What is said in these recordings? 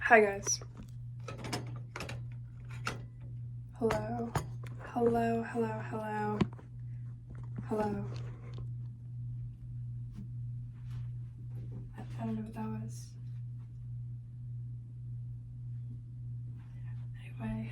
Hi guys. Hello. Hello, hello, hello. Hello. I don't know what that was. Anyway.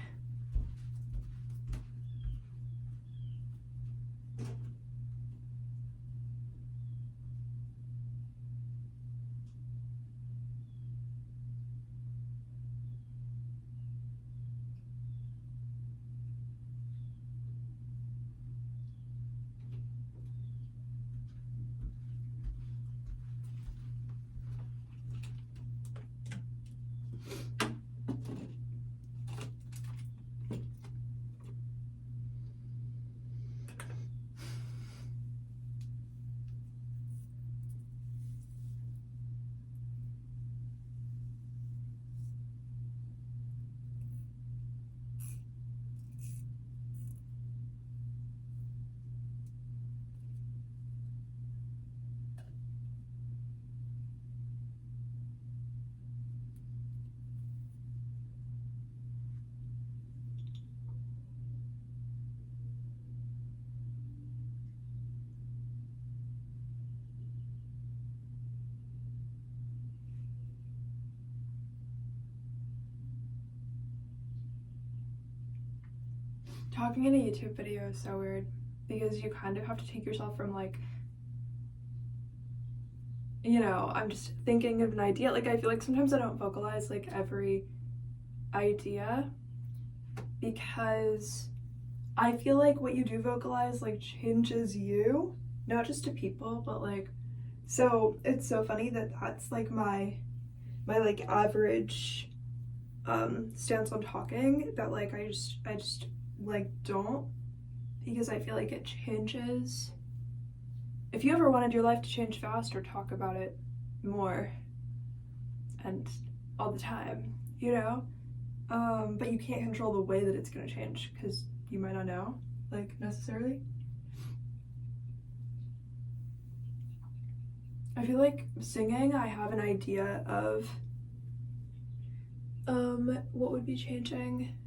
Talking in a YouTube video is so weird because you kind of have to take yourself from I'm just thinking of an idea. I feel like sometimes I don't vocalize every idea because I feel like what you do vocalize changes you, not just to people, but so it's so funny that that's my average stance on talking, that I just don't, because I feel like it changes. If you ever wanted your life to change faster, talk about it more and all the time, but you can't control the way that it's going to change because you might not know, necessarily. I feel like singing, I have an idea of what would be changing.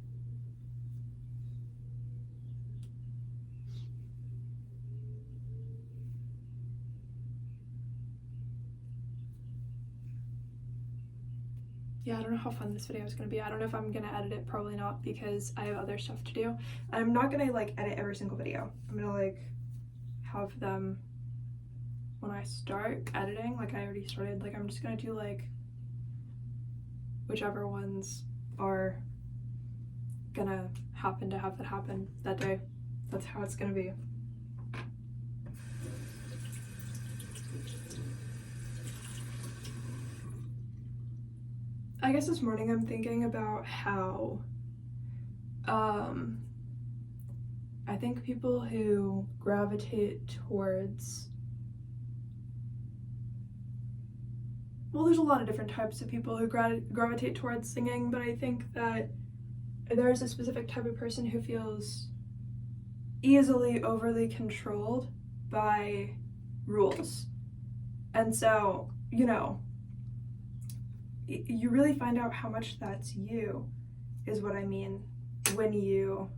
Yeah, I don't know how fun this video is going to be. I don't know if I'm going to edit it. Probably not, because I have other stuff to do. I'm not going to edit every single video. I'm going to have them when I start editing. I already started. I'm just going to do whichever ones are going to happen to have that happen that day. That's how it's going to be. I guess this morning I'm thinking about how I think people who gravitate towards, well, there's a lot of different types of people who gravitate towards singing, but I think that there's a specific type of person who feels easily overly controlled by rules. And so, you really find out how much that's you, is what I mean, when you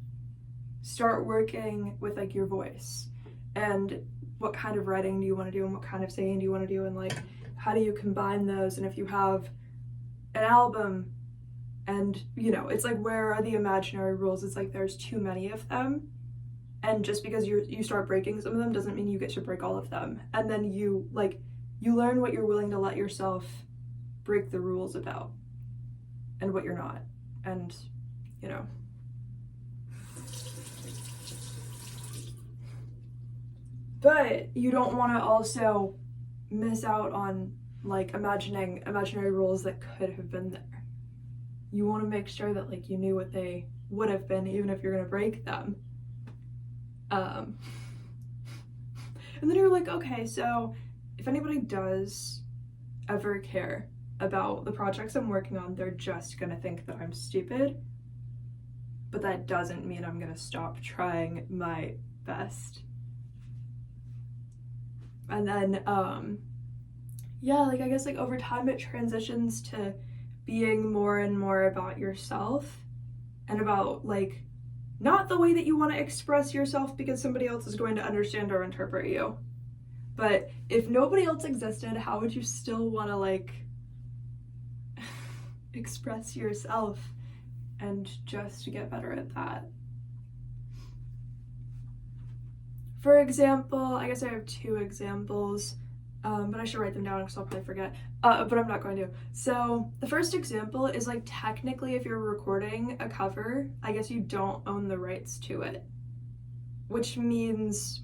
start working with your voice, and what kind of writing do you want to do, and what kind of singing do you want to do, and how do you combine those. And if you have an album and it's where are the imaginary rules? It's there's too many of them, and just because you start breaking some of them doesn't mean you get to break all of them. And then you learn what you're willing to let yourself break the rules about and what you're not. And but you don't want to also miss out on imagining imaginary rules that could have been there. You want to make sure that you knew what they would have been, even if you're going to break them. And then you're okay, so if anybody does ever care about the projects I'm working on, they're just gonna think that I'm stupid, but that doesn't mean I'm gonna stop trying my best. And then I guess over time it transitions to being more and more about yourself and about like not the way that you want to express yourself because somebody else is going to understand or interpret you. But if nobody else existed, how would you still want to like express yourself and just get better at that? For example, I guess I have 2 examples, but I should write them down because I'll probably forget, but I'm not going to. So the first example is like technically if you're recording a cover, I guess you don't own the rights to it, which means,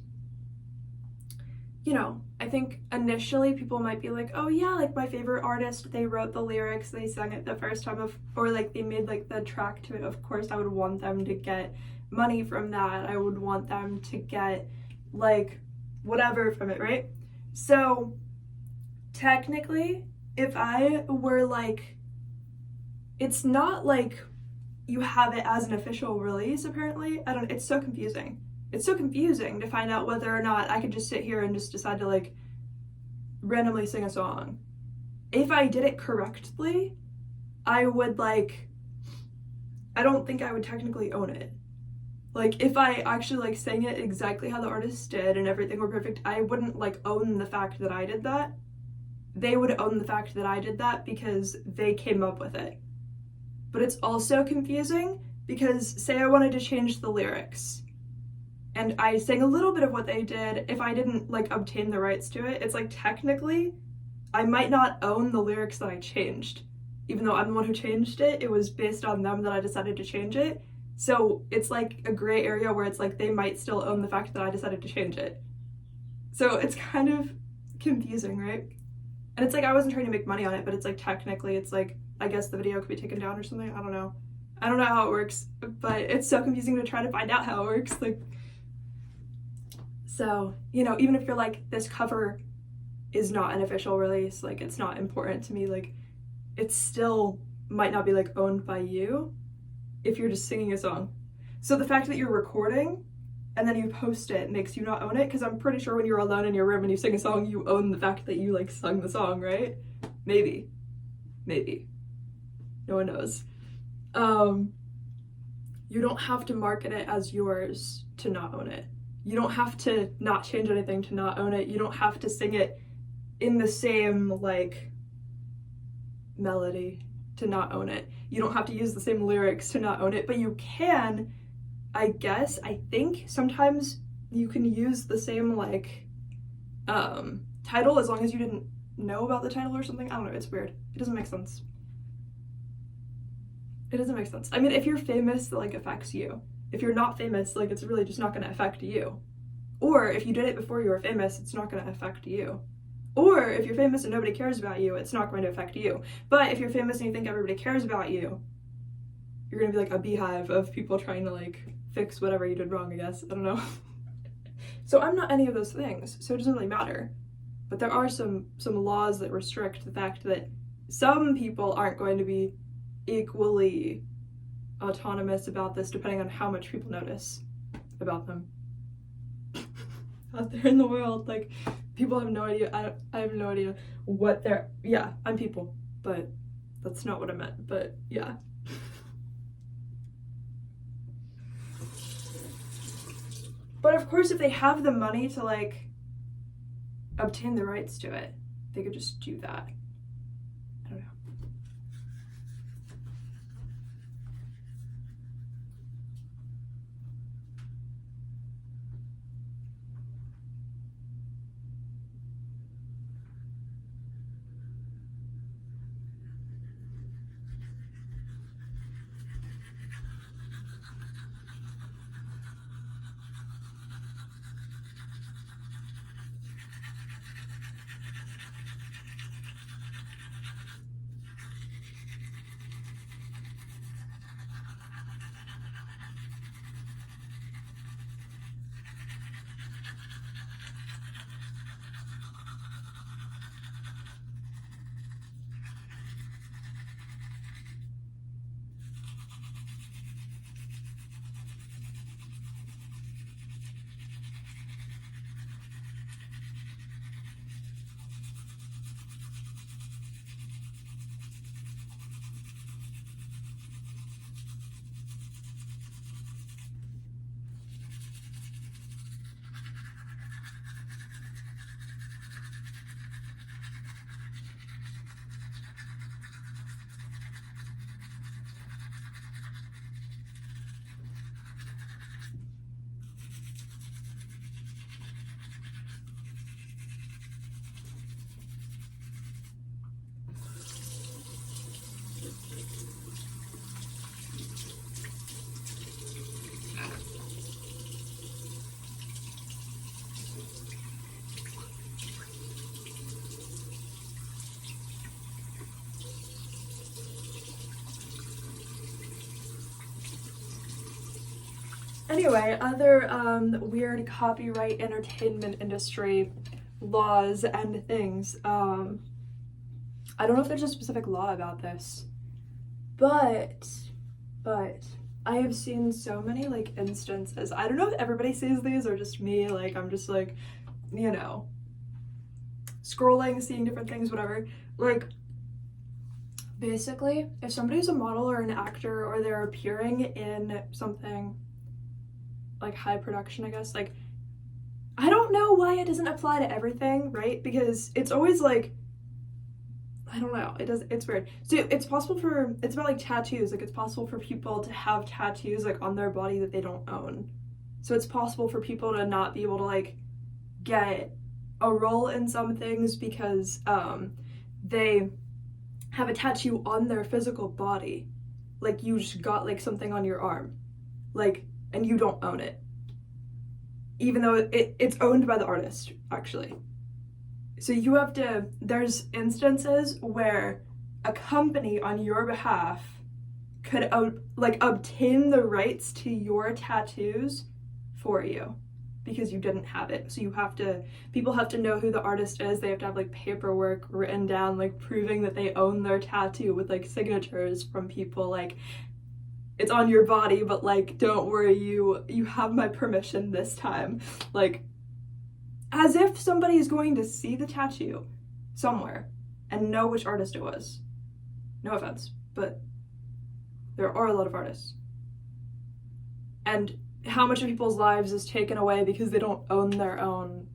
you know, I think initially people might be like, oh yeah, like my favorite artist, they wrote the lyrics, they sang it the first time or like they made like the track to it. Of course I would want them to get money from that. I would want them to get like whatever from it, right? So technically, if I were like, it's not like you have it as an official release, apparently. It's so confusing. It's so confusing to find out whether or not I could just sit here and just decide to like randomly sing a song. If I did it correctly, I would like, I don't think I would technically own it. Like if I actually like sang it exactly how the artist did and everything were perfect, I wouldn't like own the fact that I did that. They would own the fact that I did that because they came up with it. But it's also confusing because say I wanted to change the lyrics and I sang a little bit of what they did, if I didn't like obtain the rights to it, it's like technically I might not own the lyrics that I changed. Even though I'm the one who changed it, it was based on them that I decided to change it. So it's like a gray area where it's like they might still own the fact that I decided to change it. So it's kind of confusing, right? And it's like I wasn't trying to make money on it, but it's like technically it's like I guess the video could be taken down or something. I don't know how it works, but it's so confusing to try to find out how it works. Like, so, you know, even if you're like, this cover is not an official release, like it's not important to me, like it still might not be like owned by you if you're just singing a song. So the fact that you're recording and then you post it makes you not own it, because I'm pretty sure when you're alone in your room and you sing a song, you own the fact that you like sung the song, right? Maybe. No one knows. You don't have to market it as yours to not own it. You don't have to not change anything to not own it. You don't have to sing it in the same like melody to not own it. You don't have to use the same lyrics to not own it, but you can, I think sometimes you can use the same like title as long as you didn't know about the title or something. I don't know, it's weird. It doesn't make sense. I mean, if you're famous, that like affects you. If you're not famous, like it's really just not gonna affect you. Or if you did it before you were famous, it's not gonna affect you. Or if you're famous and nobody cares about you, it's not going to affect you. But if you're famous and you think everybody cares about you, you're gonna be like a beehive of people trying to like fix whatever you did wrong, I guess. I don't know. So I'm not any of those things, so it doesn't really matter. But there are some laws that restrict the fact that some people aren't going to be equally autonomous about this depending on how much people notice about them out there in the world. Like, people have no idea. I have no idea what they're, yeah, I'm people, but that's not what I meant, but yeah. But of course, if they have the money to like obtain the rights to it, they could just do that. I don't know. Anyway, other weird copyright entertainment industry laws and things. I don't know if there's a specific law about this, but I have seen so many like instances. I don't know if everybody sees these or just me. Like I'm just like, you know, scrolling, seeing different things, whatever. Like basically, if somebody's a model or an actor or they're appearing in something like high production, I guess, like I don't know why it doesn't apply to everything, right? Because it's always like, I don't know, it's weird. So it's possible for, it's about like tattoos, like it's possible for people to have tattoos like on their body that they don't own. So it's possible for people to not be able to like get a role in some things because they have a tattoo on their physical body. Like you just got like something on your arm, like, and you don't own it. Even though it's owned by the artist, actually. So you have to, there's instances where a company on your behalf could like obtain the rights to your tattoos for you because you didn't have it. So you have to, people have to know who the artist is. They have to have like paperwork written down, like proving that they own their tattoo with like signatures from people, like it's on your body, but like don't worry, you have my permission this time. Like as if somebody is going to see the tattoo somewhere and know which artist it was. No offense, but there are a lot of artists. And how much of people's lives is taken away because they don't own their own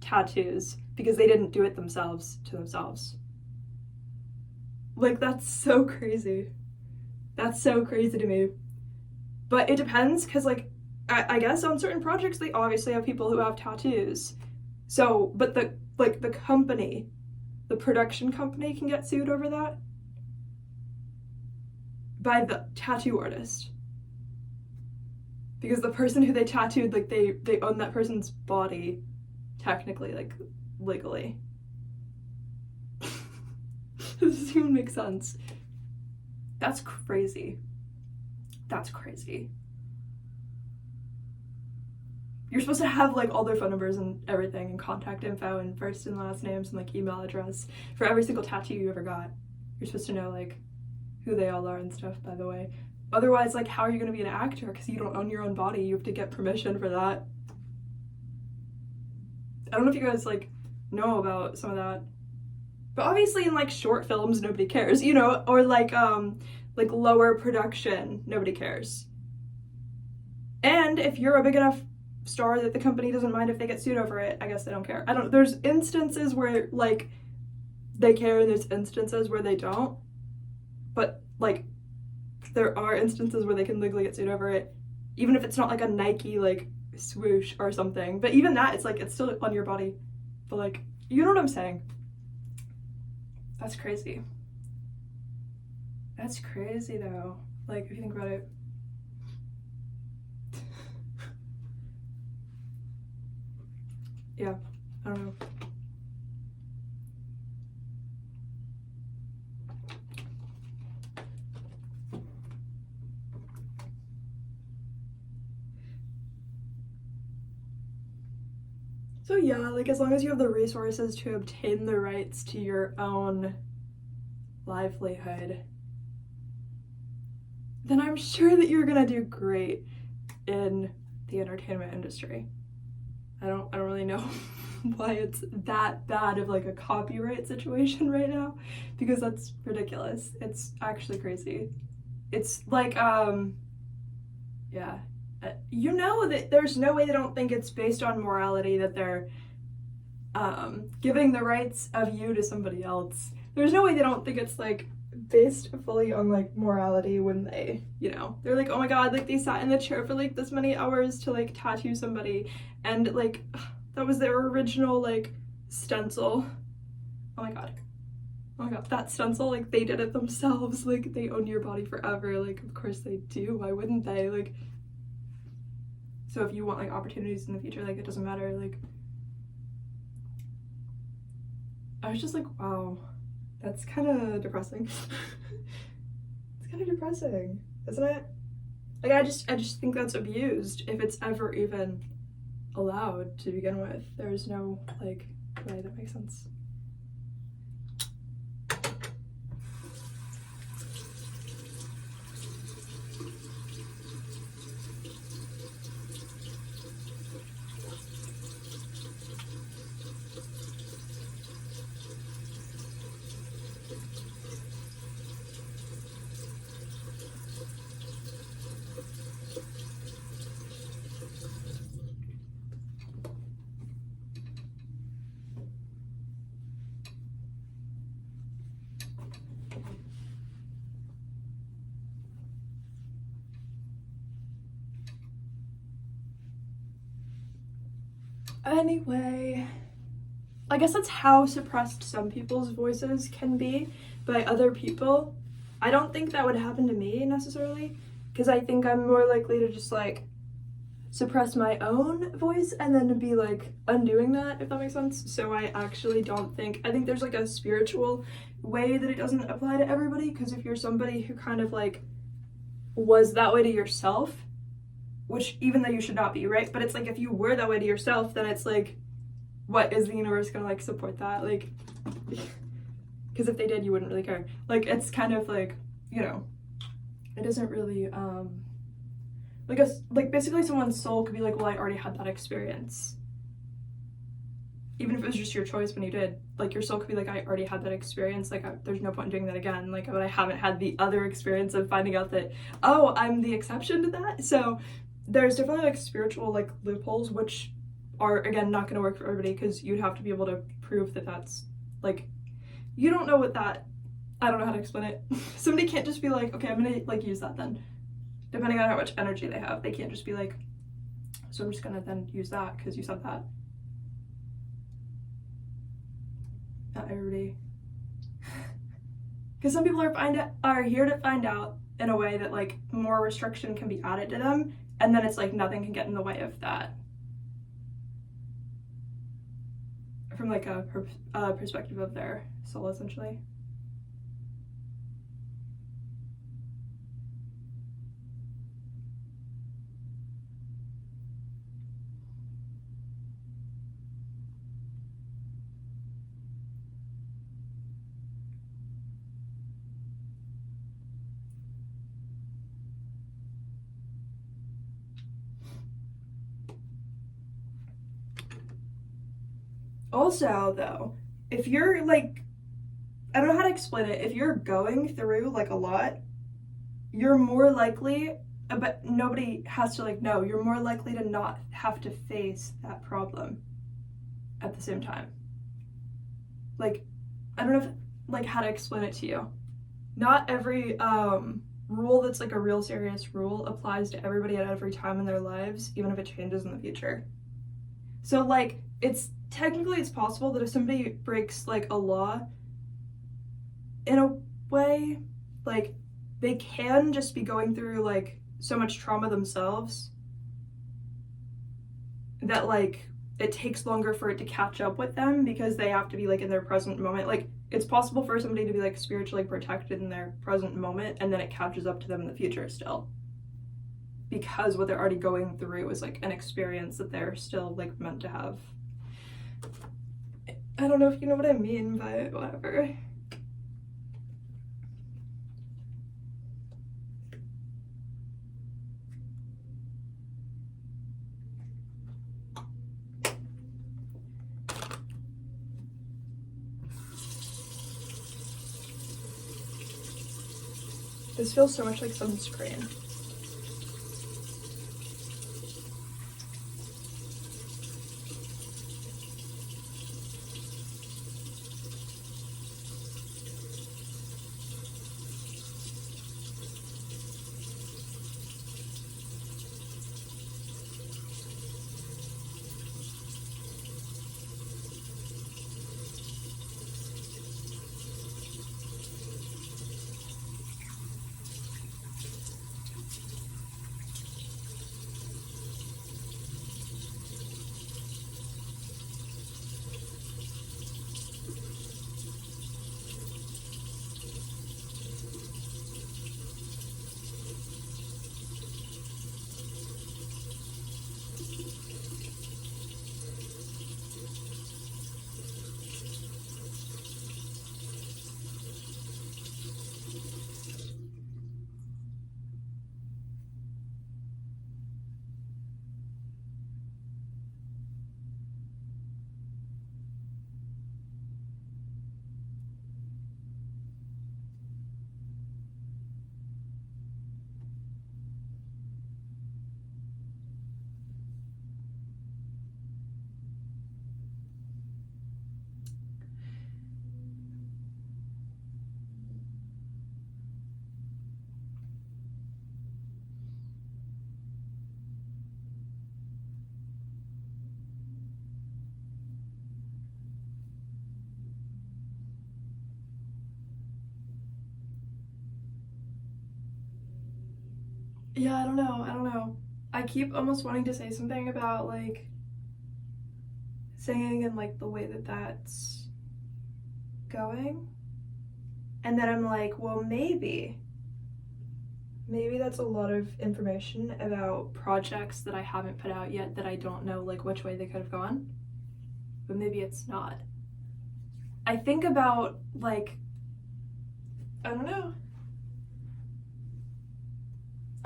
tattoos, because they didn't do it themselves to themselves. Like that's so crazy. That's so crazy to me. But it depends, because like I guess on certain projects they obviously have people who have tattoos. So, but the company, the production company can get sued over that by the tattoo artist. Because the person who they tattooed, like they own that person's body technically, like legally. This doesn't even make sense. That's crazy. That's crazy. You're supposed to have like all their phone numbers and everything and contact info and first and last names and like email address for every single tattoo you ever got. You're supposed to know like who they all are and stuff, by the way. Otherwise, like, how are you going to be an actor? Because you don't own your own body. You have to get permission for that. I don't know if you guys like know about some of that. But obviously in like short films, nobody cares, you know, or like lower production, nobody cares. And if you're a big enough star that the company doesn't mind if they get sued over it, I guess they don't care. There's instances where like they care and there's instances where they don't. But like there are instances where they can legally get sued over it, even if it's not like a Nike like swoosh or something. But even that, it's like it's still on your body. But like, you know what I'm saying? That's crazy. That's crazy though. Like, if you think about it. Yeah, I don't know. So yeah, like as long as you have the resources to obtain the rights to your own livelihood, then I'm sure that you're gonna do great in the entertainment industry. I don't really know why it's that bad of like a copyright situation right now, because that's ridiculous. It's actually crazy. It's like yeah. You know that there's no way they don't think it's based on morality that they're giving the rights of you to somebody else. There's no way they don't think it's like based fully on like morality when they, you know, they're like, oh my god, like they sat in the chair for like this many hours to like tattoo somebody, and like that was their original like stencil. Oh my god. Oh my god, that stencil, like, they did it themselves. Like, they own your body forever. Like, of course they do. Why wouldn't they? Like, so if you want, like, opportunities in the future, like, it doesn't matter. Like, I was just like, wow, that's kind of depressing. It's kind of depressing, isn't it? Like, I just think that's abused if it's ever even allowed to begin with. There's no, like, way that makes sense. Anyway, I guess that's how suppressed some people's voices can be by other people. I don't think that would happen to me necessarily, because I think I'm more likely to just like suppress my own voice and then to be like undoing that, if that makes sense. So I actually don't think, I think there's like a spiritual way that it doesn't apply to everybody, because if you're somebody who kind of like was that way to yourself, which even though you should not be, right? But it's like if you were that way to yourself, then it's like, what is the universe gonna like support that? Like, because if they did, you wouldn't really care. Like, it's kind of like, you know, it isn't really like basically someone's soul could be like, well, I already had that experience, even if it was just your choice when you did. Like, your soul could be like, I already had that experience, like, there's no point in doing that again. Like, but I haven't had the other experience of finding out that, oh, I'm the exception to that. So there's definitely like spiritual like loopholes, which are again not going to work for everybody, because you'd have to be able to prove that that's like, you don't know what that, I don't know how to explain it. Somebody can't just be like, okay, I'm gonna like use that then, depending on how much energy they have. They can't just be like, so I'm just gonna then use that because you said that. Not everybody. Because some people are here to find out in a way that like more restriction can be added to them, and then it's like nothing can get in the way of that. From like a perspective of their soul, essentially. Also, though, if you're like, I don't know how to explain it, if you're going through like a lot, you're more likely, but nobody has to like know, you're more likely to not have to face that problem at the same time. Like, I don't know if, like, how to explain it to you. Not every rule that's like a real serious rule applies to everybody at every time in their lives, even if it changes in the future. So like, it's technically it's possible that if somebody breaks like a law, in a way, like, they can just be going through like so much trauma themselves that like it takes longer for it to catch up with them, because they have to be like in their present moment. Like, it's possible for somebody to be like spiritually protected in their present moment, and then it catches up to them in the future still, because what they're already going through is like an experience that they're still like meant to have. I don't know if you know what I mean, but whatever. This feels so much like sunscreen. Yeah, I don't know. I keep almost wanting to say something about like singing and like the way that that's going. And then I'm like, well, maybe that's a lot of information about projects that I haven't put out yet that I don't know like which way they could have gone. But maybe it's not. I think about like, I don't know.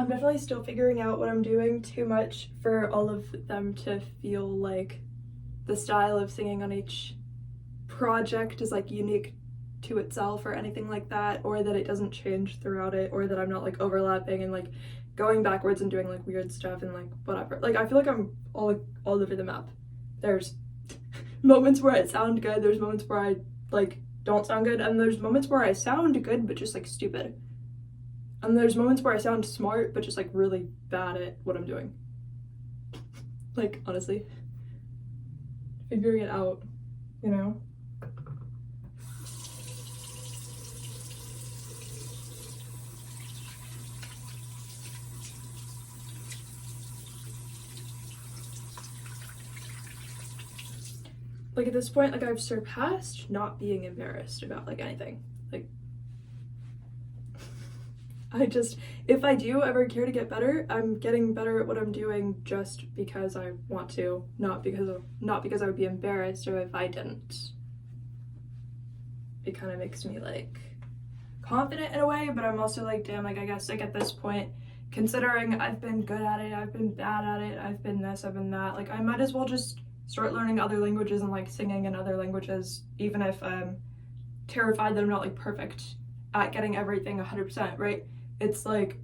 I'm definitely still figuring out what I'm doing too much for all of them to feel like the style of singing on each project is like unique to itself or anything like that, or that it doesn't change throughout it, or that I'm not like overlapping and like going backwards and doing like weird stuff and like whatever. Like I feel like I'm all over the map. There's moments where I sound good, there's moments where I like don't sound good, and there's moments where I sound good but just like stupid. And there's moments where I sound smart but just like really bad at what I'm doing. Like honestly, figuring it out, you know? Like at this point, like I've surpassed not being embarrassed about like anything. Like I just, if I do ever care to get better, I'm getting better at what I'm doing just because I want to, not because I would be embarrassed or if I didn't. It kind of makes me like confident in a way, but I'm also like, damn, like I guess like at this point, considering I've been good at it, I've been bad at it, I've been this, I've been that, like I might as well just start learning other languages and like singing in other languages, even if I'm terrified that I'm not like perfect at getting everything 100%, right? It's like,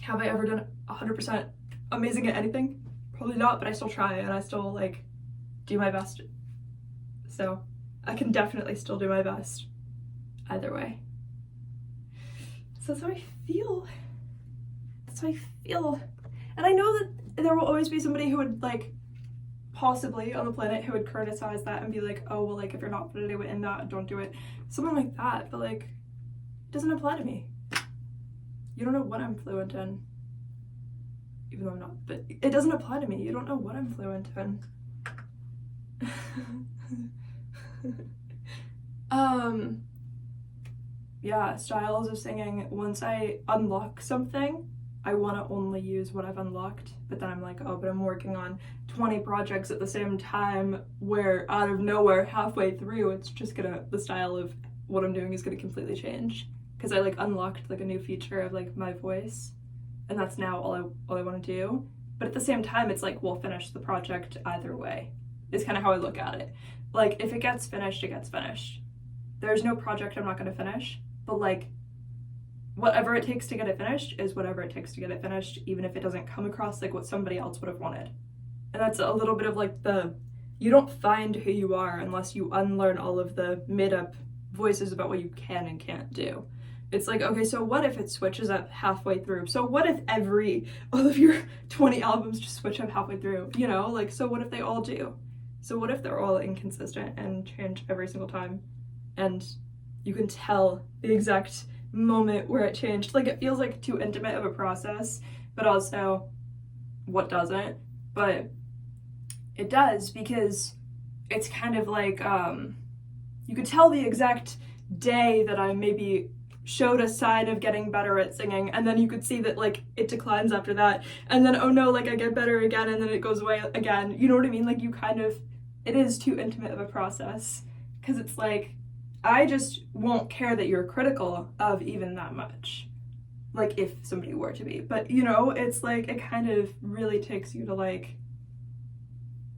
have I ever done 100% amazing at anything? Probably not, but I still try and I still like do my best. So I can definitely still do my best either way. So that's how I feel. That's how I feel. And I know that there will always be somebody who would like, possibly on the planet, who would criticize that and be like, oh, well, like if you're not fluent in that, don't do it. Something like that, but like, it doesn't apply to me. You don't know what I'm fluent in. Even though I'm not, but it doesn't apply to me. You don't know what I'm fluent in. Yeah, styles of singing. Once I unlock something, I want to only use what I've unlocked, but then I'm like, oh, but I'm working on 20 projects at the same time where out of nowhere, halfway through, it's just gonna, the style of what I'm doing is gonna completely change. Because I like unlocked like a new feature of like my voice, and that's now all I want to do. But at the same time, it's like, we'll finish the project either way. Is kind of how I look at it. Like if it gets finished, it gets finished. There's no project I'm not gonna finish, but like whatever it takes to get it finished is whatever it takes to get it finished, even if it doesn't come across like what somebody else would have wanted. And that's a little bit of like you don't find who you are unless you unlearn all of the made-up voices about what you can and can't do. It's like, okay, so what if it switches up halfway through? So what if all of your 20 albums just switch up halfway through, you know? Like, so what if they all do? So what if they're all inconsistent and change every single time? And you can tell the exact moment where it changed. Like, it feels like too intimate of a process, but also what doesn't? But it does, because it's kind of like, you could tell the exact day that I maybe showed a sign of getting better at singing, and then you could see that like it declines after that, and then oh no, like I get better again, and then it goes away again. You know what I mean? Like you kind of, it is too intimate of a process, because it's like, I just won't care that you're critical of even that much, like if somebody were to be, but you know, it's like it kind of really takes you to like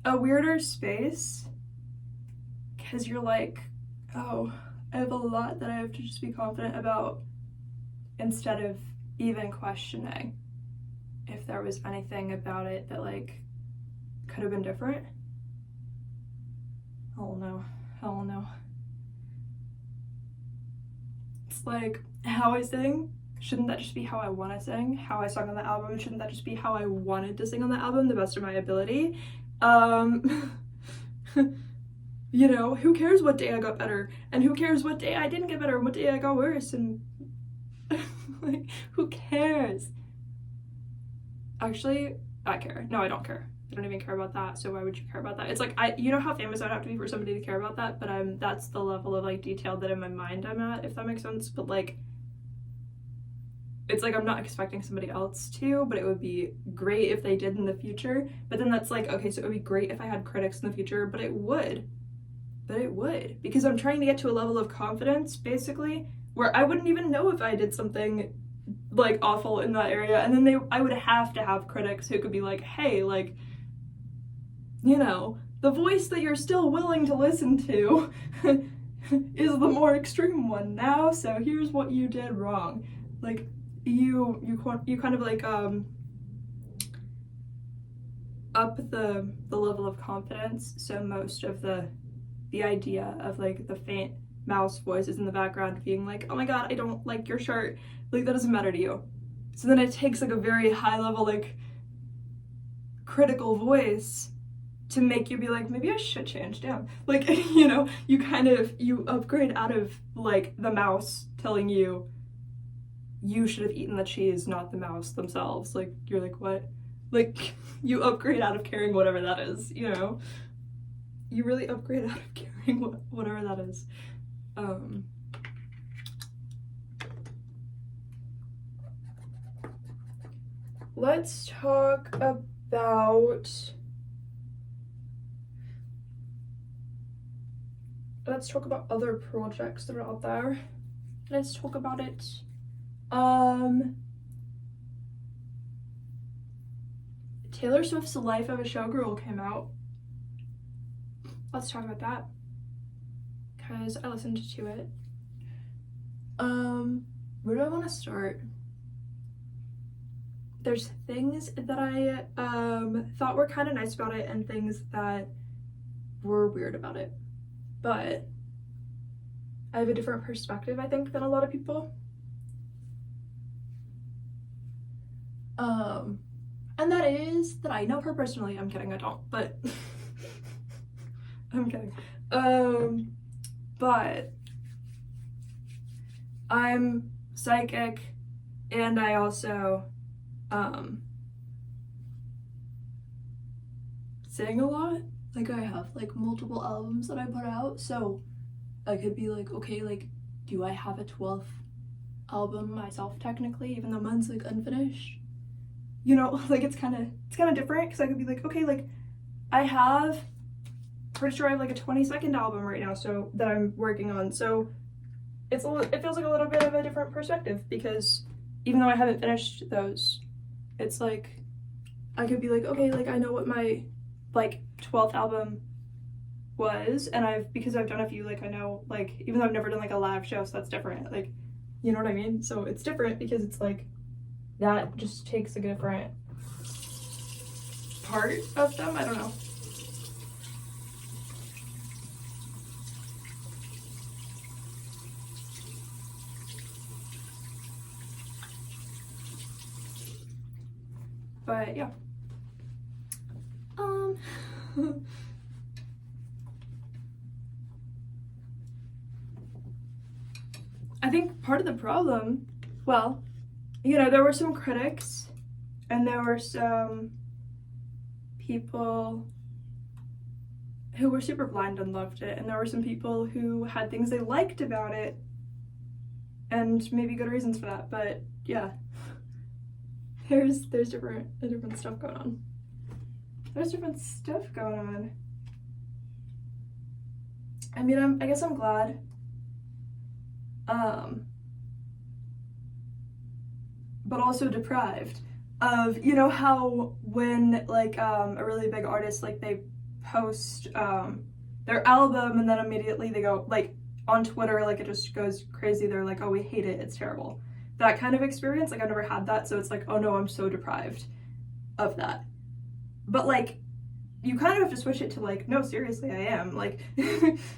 a weirder space, because you're like, oh, I have a lot that I have to just be confident about, instead of even questioning if there was anything about it that like could have been different. Hell no. It's like, how I sing, shouldn't that just be how I want to sing? How I sung on the album, shouldn't that just be how I wanted to sing on the album, the best of my ability? You know, who cares what day I got better, and who cares what day I didn't get better, and what day I got worse, and like, who cares? Actually, I care. No, I don't care. I don't even care about that, so why would you care about that? It's like, you know how famous I'd have to be for somebody to care about that, but that's the level of, like, detail that in my mind I'm at, if that makes sense. But, like, it's like I'm not expecting somebody else to, but it would be great if they did in the future. But then that's like, okay, so it would be great if I had critics in the future, but it would. Because I'm trying to get to a level of confidence, basically, where I wouldn't even know if I did something, like, awful in that area, and then I would have to have critics who could be like, hey, like, you know, the voice that you're still willing to listen to is the more extreme one now, so here's what you did wrong. Like, you kind of, like, up the level of confidence, so most of the idea of, like, the faint mouse voices in the background being like, oh my god, I don't like your shirt, like, that doesn't matter to you. So then it takes, like, a very high level, like, critical voice to make you be like, maybe I should change down. Like, you know, you upgrade out of, like, the mouse telling you should have eaten the cheese, not the mouse themselves. Like, you're like, what? Like, you upgrade out of caring whatever that is, you know? You really upgrade out of caring whatever that is. Let's talk about other projects that are out there. Let's talk about it. Taylor Swift's Life of a Showgirl came out. Let's talk about that, because I listened to it. Where do I want to start? There's things that I thought were kind of nice about it and things that were weird about it. But I have a different perspective, I think, than a lot of people. And that is that I know her personally. I'm kidding, I don't, but I'm kidding. But I'm psychic, and I also sing a lot. Like, I have, like, multiple albums that I put out, so I could be like, okay, like, do I have a 12th album myself technically, even though mine's, like, unfinished? You know, like, it's kind of different, because I could be like, okay, like, pretty sure I have, like, a 22nd album right now, so that I'm working on, so it feels like a little bit of a different perspective, because even though I haven't finished those, it's like, I could be like, okay, like, I know what my, like, 12th album was, and because I've done a few, like, I know, like, even though I've never done, like, a live show, so that's different, like, you know what I mean? So it's different because it's like, that just takes a different part of them, I don't know. But yeah. I think part of the problem, well, you know, there were some critics and there were some people who were super blind and loved it, and there were some people who had things they liked about it and maybe good reasons for that, but yeah. There's different stuff going on. I mean, I guess I'm glad. But also deprived of, you know how when, like, a really big artist, like, they post their album and then immediately they go, like, on Twitter, like, it just goes crazy. They're like, oh, we hate it, it's terrible. That kind of experience, like, I never had that, so it's like, oh no, I'm so deprived of that. But, like, you kind of have to switch it to, like, no, seriously, I am. Like,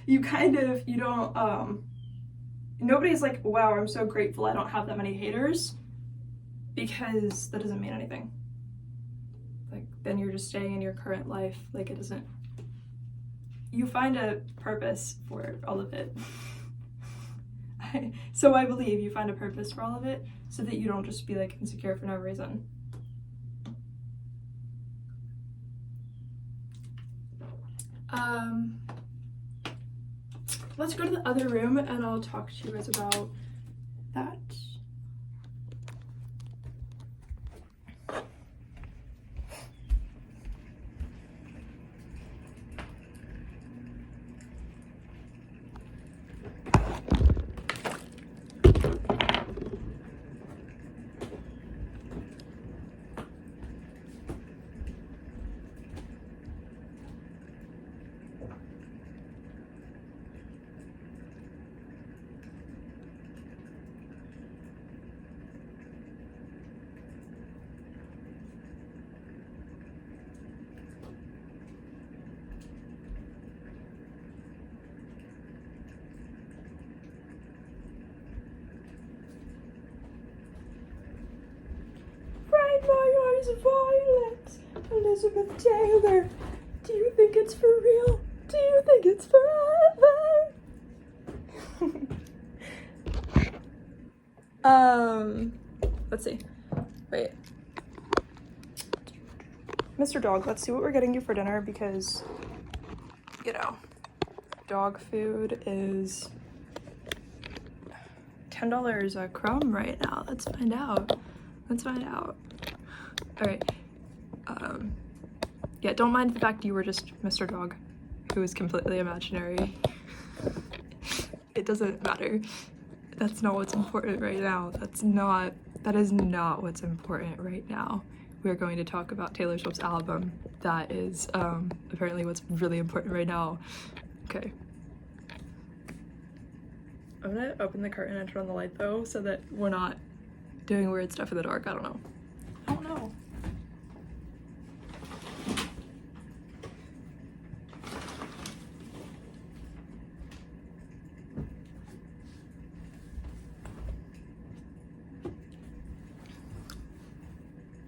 you don't, nobody's like, wow, I'm so grateful I don't have that many haters, because that doesn't mean anything. Like, then you're just staying in your current life, like, it doesn't, you find a purpose for all of it. So I believe you find a purpose for all of it, so that you don't just be, like, insecure for no reason. Let's go to the other room and I'll talk to you guys about that. My eyes violet, Elizabeth Taylor. Do you think it's for real? Do you think it's forever? Let's see. Wait. Mr. Dog, let's see what we're getting you for dinner because, you know, dog food is $10 a crumb right now. Let's find out. Let's find out. All right. Yeah, don't mind the fact you were just Mr. Dog, who is completely imaginary. It doesn't matter. That's not what's important right now. That is not what's important right now. We're going to talk about Taylor Swift's album. That is apparently what's really important right now. Okay. I'm gonna open the curtain and turn on the light though, so that we're not doing weird stuff in the dark. I don't know.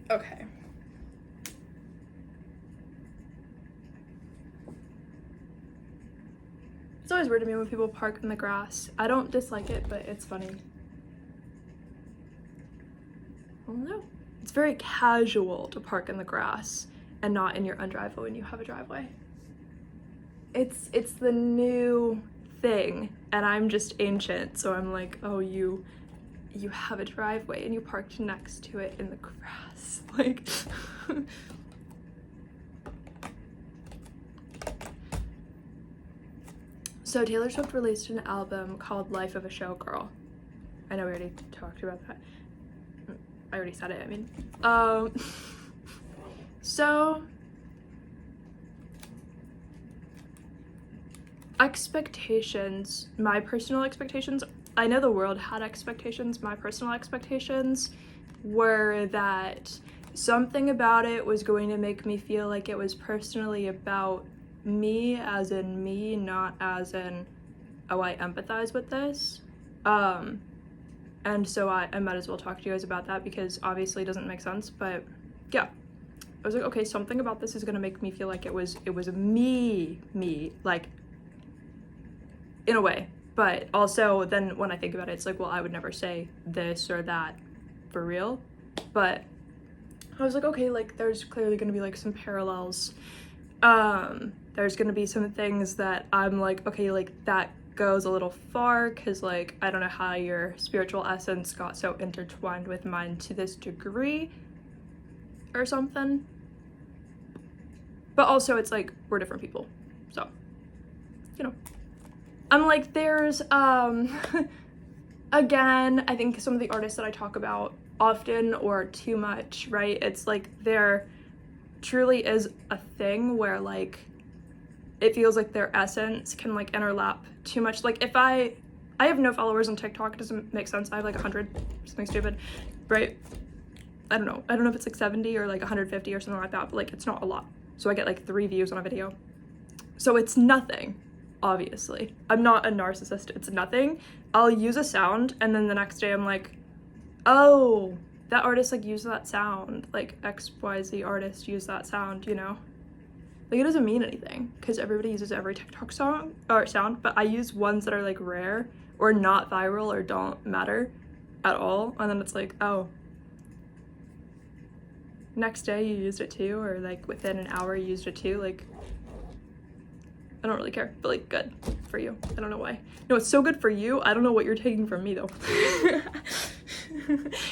Okay. It's always weird to me when people park in the grass. I don't dislike it, but it's funny. I don't know. It's very casual to park in the grass and not in your own driveway when you have a driveway. It's the new thing, and I'm just ancient, so I'm like, oh, you have a driveway and you parked next to it in the grass. Like, so Taylor Swift released an album called Life of a Showgirl. I know we already talked about that. I already said it, I mean. So expectations, my personal expectations, I know the world had expectations. My personal expectations were that something about it was going to make me feel like it was personally about me, as in me, not as in, oh, I empathize with this. And so I might as well talk to you guys about that because obviously it doesn't make sense, but yeah. I was like, okay, something about this is gonna make me feel like it was me, like, in a way. But also then when I think about it, it's like, well, I would never say this or that for real. But I was like, okay, like there's clearly gonna be like some parallels. There's gonna be some things that I'm like, okay, like that goes a little far because like I don't know how your spiritual essence got so intertwined with mine to this degree or something. But also it's like we're different people, so you know. I'm like, there's again, I think some of the artists that I talk about often or too much, right? It's like there truly is a thing where like it feels like their essence can like interlap too much. Like if I have no followers on TikTok, it doesn't make sense. I have like 100, something stupid, right? I don't know if it's like 70 or like 150 or something like that, but like it's not a lot. So I get like 3 views on a video. So it's nothing, obviously. I'm not a narcissist, it's nothing. I'll use a sound and then the next day I'm like, oh, that artist like used that sound, like XYZ artist used that sound, you know? Like it doesn't mean anything because everybody uses every TikTok song or sound, but I use ones that are like rare or not viral or don't matter at all. And then it's like, oh, next day you used it too, or like within an hour you used it too. Like I don't really care, but like, good for you. I don't know why. No, it's so good for you. I don't know what you're taking from me though.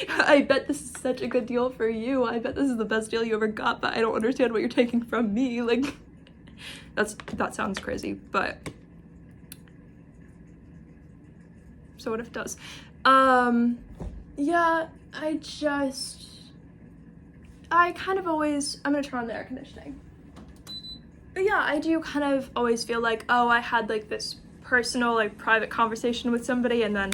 I bet this is such a good deal for you. I bet this is the best deal you ever got, but I don't understand what you're taking from me. Like, that sounds crazy, but so what if it does? Yeah, I kind of always, I'm gonna turn on the air conditioning. But yeah, I do kind of always feel like, oh, I had like this personal, like private conversation with somebody, and then,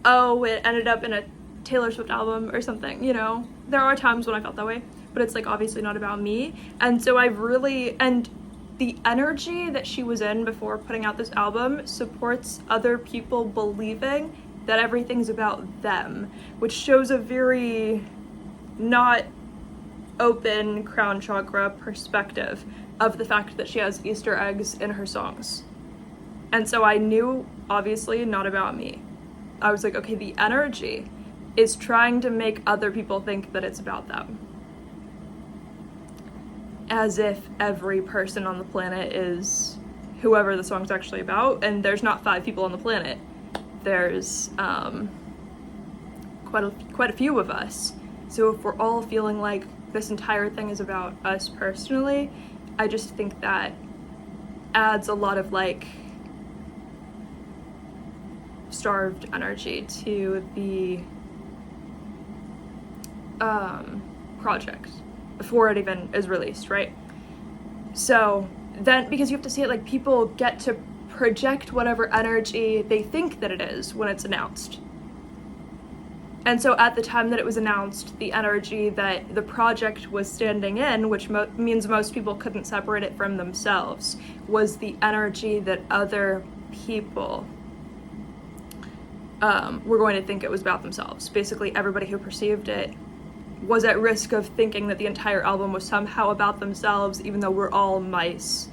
oh, it ended up in a Taylor Swift album or something, you know? There are times when I felt that way, but it's like obviously not about me. And so and the energy that she was in before putting out this album supports other people believing that everything's about them, which shows a very not open crown chakra perspective of the fact that she has Easter eggs in her songs. And so I knew, obviously, not about me. I was like, okay, the energy is trying to make other people think that it's about them. As if every person on the planet is whoever the song's actually about, and there's not 5 people on the planet. There's quite a few of us. So if we're all feeling like this entire thing is about us personally, I just think that adds a lot of like starved energy to the project before it even is released, right? So then, because you have to see it, like, people get to project whatever energy they think that it is when it's announced. And so at the time that it was announced, the energy that the project was standing in, which means most people couldn't separate it from themselves, was the energy that other people were going to think it was about themselves. Basically, everybody who perceived it was at risk of thinking that the entire album was somehow about themselves, even though we're all mice.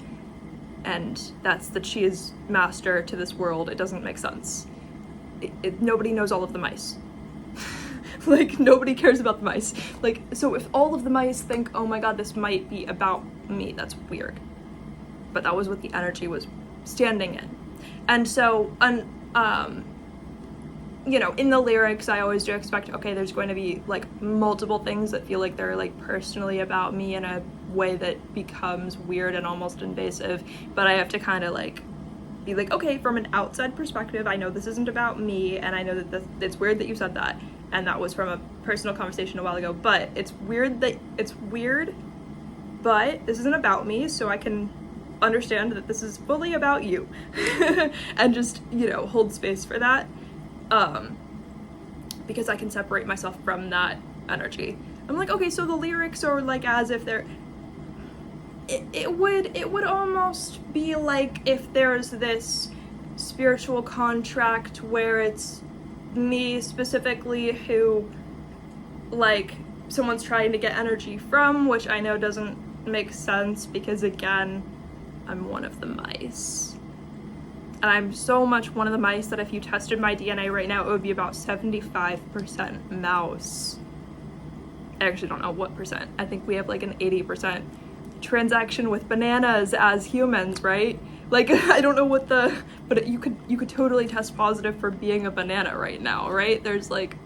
And that's the cheese master to this world. It doesn't make sense. Nobody knows all of the mice. Like, nobody cares about the mice. Like, so if all of the mice think, oh my god, this might be about me, that's weird. But that was what the energy was standing in. And so, you know, in the lyrics, I always do expect, okay, there's going to be, like, multiple things that feel like they're, like, personally about me in a way that becomes weird and almost invasive. But I have to kind of, like, be like, okay, from an outside perspective, I know this isn't about me, and I know that it's weird that you said that. And that was from a personal conversation a while ago, but it's weird, but this isn't about me, so I can understand that this is fully about you. And just, you know, hold space for that, because I can separate myself from that energy. I'm like, okay, so the lyrics are like as if they're, it would almost be like if there's this spiritual contract where it's me specifically who, like, someone's trying to get energy from, which I know doesn't make sense because, again, I'm one of the mice. And I'm so much one of the mice that if you tested my DNA right now, it would be about 75% mouse. I actually don't know what percent. I think we have like an 80% transaction with bananas as humans, right? Like, I don't know what but you could totally test positive for being a banana right now, right? There's like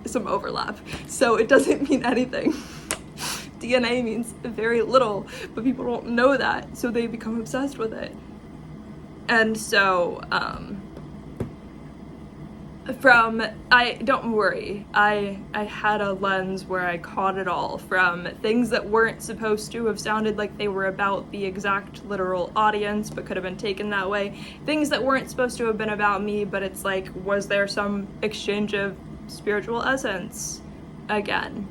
some overlap. So it doesn't mean anything. DNA means very little, but people don't know that, so they become obsessed with it. And so, don't worry, I had a lens where I caught it all, from things that weren't supposed to have sounded like they were about the exact literal audience but could have been taken that way, things that weren't supposed to have been about me, but it's like, was there some exchange of spiritual essence? Again,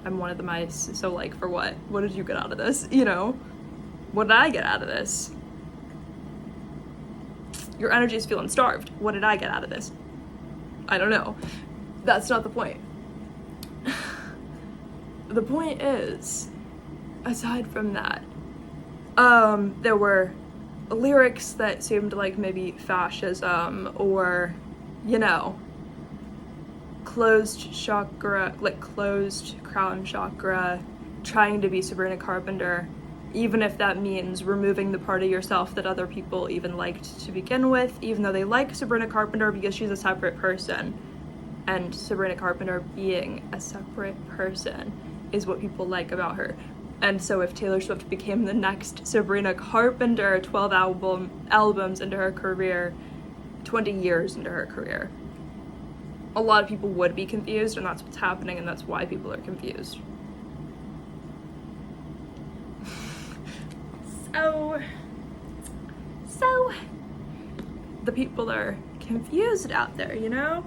I'm one of the mice, so like, for what? What did you get out of this, you know? What did I get out of this? Your energy is feeling starved. What did I get out of this? I don't know. That's not the point. The point is, aside from that, there were lyrics that seemed like maybe fascism or, you know, closed chakra, like closed crown chakra, trying to be Sabrina Carpenter. even if that means removing the part of yourself that other people even liked to begin with, even though they like Sabrina Carpenter because she's a separate person. And Sabrina Carpenter being a separate person is what people like about her. And so if Taylor Swift became the next Sabrina Carpenter, 12 albums into her career, 20 years into her career, a lot of people would be confused, and that's what's happening, and that's why people are confused. So the people are confused out there, you know?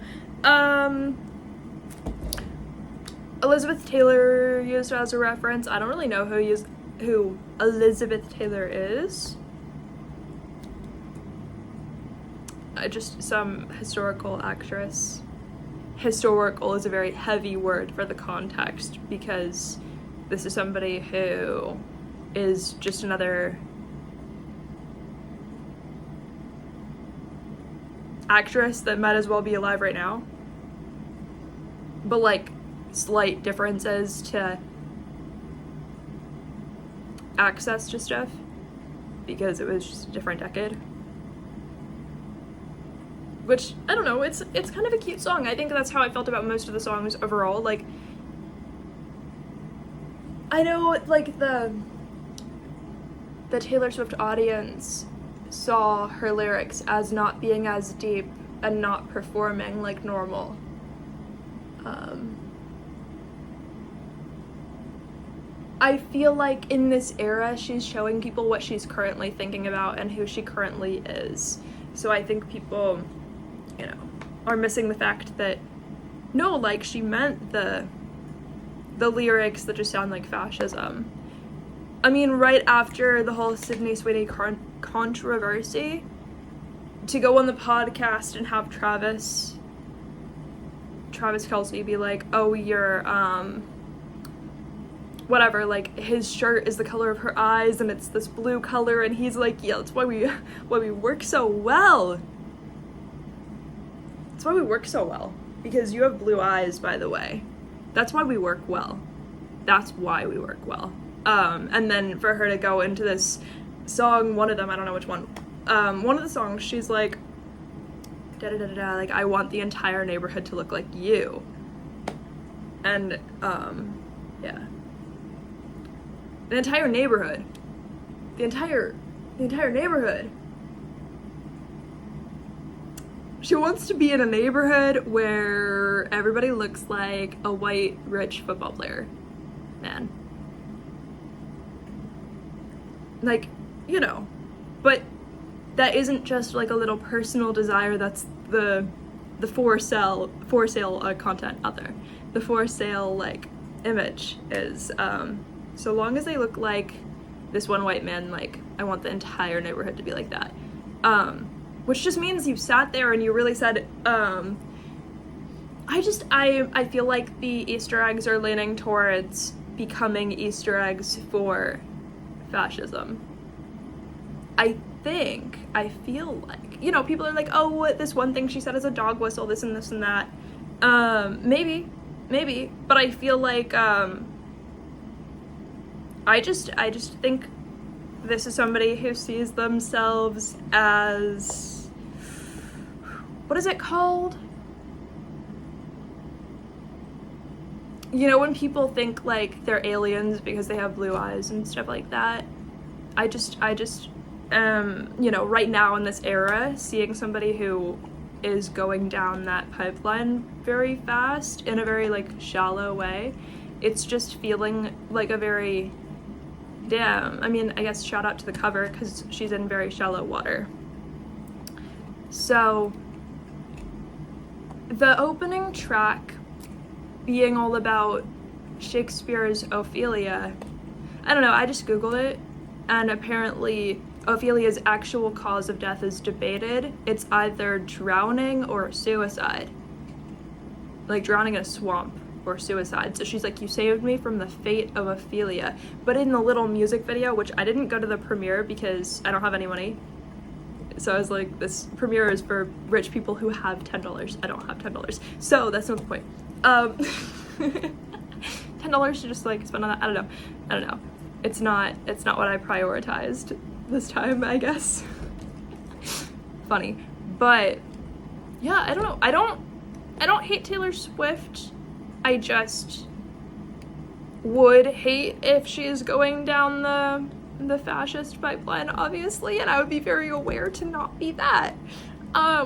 Elizabeth Taylor used as a reference. I don't really know who Elizabeth Taylor is. Just some historical actress. Historical is a very heavy word for the context because this is somebody who is just another actress that might as well be alive right now, but like slight differences to access to stuff because it was just a different decade. Which, I don't know, it's kind of a cute song. I think that's how I felt about most of the songs overall. Like, I know like the Taylor Swift audience saw her lyrics as not being as deep and not performing like normal. I feel like in this era, she's showing people what she's currently thinking about and who she currently is. So I think people, you know, are missing the fact that, no, like, she meant the lyrics that just sound like fascism. I mean, right after the whole Sydney Sweeney controversy, to go on the podcast and have Travis Kelce be like, oh, you're, whatever, like, his shirt is the color of her eyes and it's this blue color, and he's like, yeah, that's why we work so well. That's why we work so well. Because you have blue eyes, by the way. That's why we work well. That's why we work well. And then for her to go into this song, one of them, I don't know which one, one of the songs, she's like, da-da-da-da-da, like, I want the entire neighborhood to look like you. And, yeah. The entire neighborhood. The entire neighborhood. She wants to be in a neighborhood where everybody looks like a white, rich football player. Man. Like, you know. But that isn't just like a little personal desire, that's the for sale content out there. The for sale, like, image is, so long as they look like this one white man, like, I want the entire neighborhood to be like that. Which just means you sat there and you really said, I feel like the Easter eggs are leaning towards becoming Easter eggs for fascism. I feel like, you know, people are like, oh, this one thing she said is a dog whistle, this and this and that. Maybe, but I feel like, I just think this is somebody who sees themselves as, what is it called? You know, when people think like they're aliens because they have blue eyes and stuff like that. I just you know, right now in this era, seeing somebody who is going down that pipeline very fast in a very like shallow way, it's just feeling like a very, damn, I mean, I guess shout out to the cover because she's in very shallow water. So the opening track being all about Shakespeare's Ophelia, I don't know, I just googled it, and apparently Ophelia's actual cause of death is debated. It's either drowning or suicide. Like drowning in a swamp or suicide. So she's like, you saved me from the fate of Ophelia. But in the little music video, which I didn't go to the premiere because I don't have any money. So I was like, this premiere is for rich people who have $10. I don't have $10. So that's not the point. $10 to just like spend on that. I don't know. it's not what I prioritized this time, I guess. Funny. But yeah, I don't know. I don't hate Taylor Swift. I just would hate if she's going down the fascist pipeline, obviously, and I would be very aware to not be that,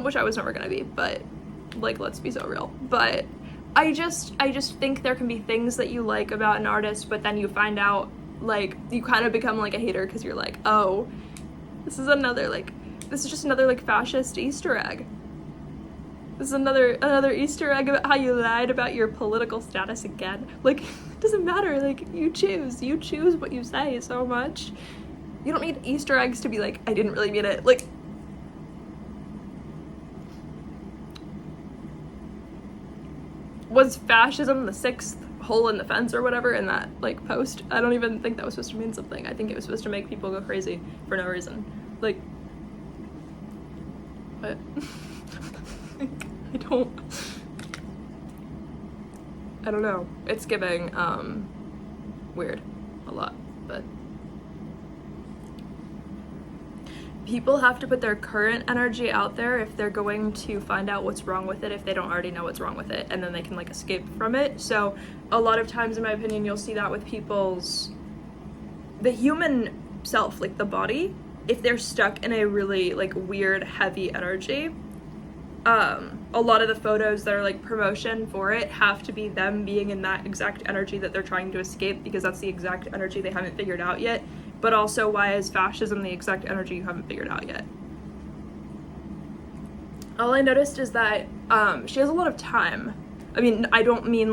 which I was never gonna be, but like, let's be so real. But I just think there can be things that you like about an artist, but then you find out, like, you kind of become like a hater because you're like, oh, this is just another like fascist Easter egg. This is another Easter egg about how you lied about your political status again. Like, it doesn't matter. Like, you choose what you say so much. You don't need Easter eggs to be like, I didn't really mean it. Like, was fascism the sixth hole in the fence or whatever in that like post? I don't even think that was supposed to mean something. I think it was supposed to make people go crazy for no reason. Like, what? I don't know. It's giving weird a lot, but people have to put their current energy out there if they're going to find out what's wrong with it, if they don't already know what's wrong with it, and then they can like escape from it. So a lot of times, in my opinion, you'll see that with the human self, like the body, if they're stuck in a really like weird, heavy energy, a lot of the photos that are like promotion for it have to be them being in that exact energy that they're trying to escape, because that's the exact energy they haven't figured out yet. But also, why is fascism the exact energy you haven't figured out yet? All I noticed is that she has a lot of time. I mean, I don't mean,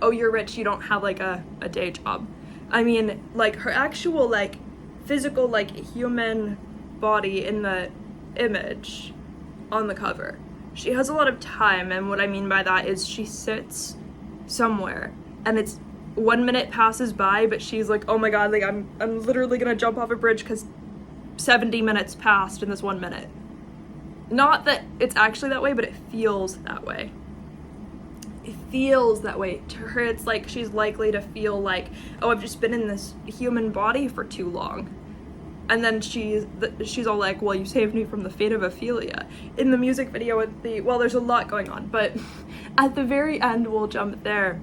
oh, you're rich, you don't have like a day job. I mean, like, her actual like physical like human body in the image on the cover. She has a lot of time, and what I mean by that is she sits somewhere and it's 1 minute passes by, but she's like, oh my god, like I'm literally gonna jump off a bridge because 70 minutes passed in this 1 minute. Not that it's actually that way, but it feels that way. It feels that way. To her, it's like she's likely to feel like, oh, I've just been in this human body for too long. And then she's all like, well, you saved me from the fate of Ophelia. In the music video with there's a lot going on, but at the very end, we'll jump there.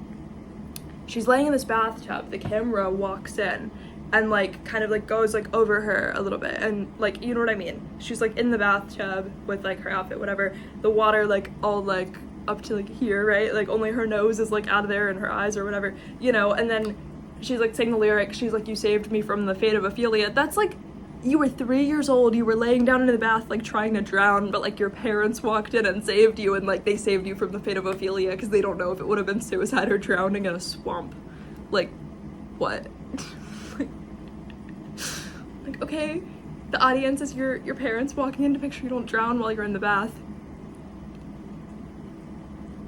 She's laying in this bathtub, the camera walks in and like kind of like goes like over her a little bit, and like, you know what I mean? She's like in the bathtub with like her outfit, whatever, the water like all like up to like here, right? Like only her nose is like out of there and her eyes or whatever, you know, and then she's like saying the lyric, she's like, you saved me from the fate of Ophelia. That's like, you were 3 years old, you were laying down in the bath like trying to drown, but like your parents walked in and saved you, and like they saved you from the fate of Ophelia because they don't know if it would have been suicide or drowning in a swamp. Like, what? like, okay, the audience is your parents walking in to make sure you don't drown while you're in the bath.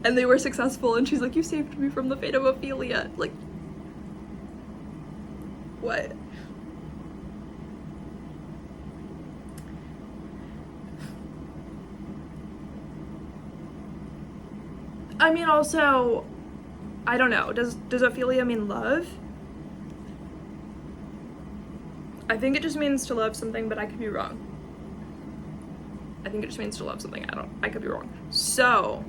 And they were successful, and she's like, you saved me from the fate of Ophelia. Like, what? I mean, also, I don't know, does Ophelia mean love? I think it just means to love something, but I could be wrong. I think it just means to love something, I could be wrong. So,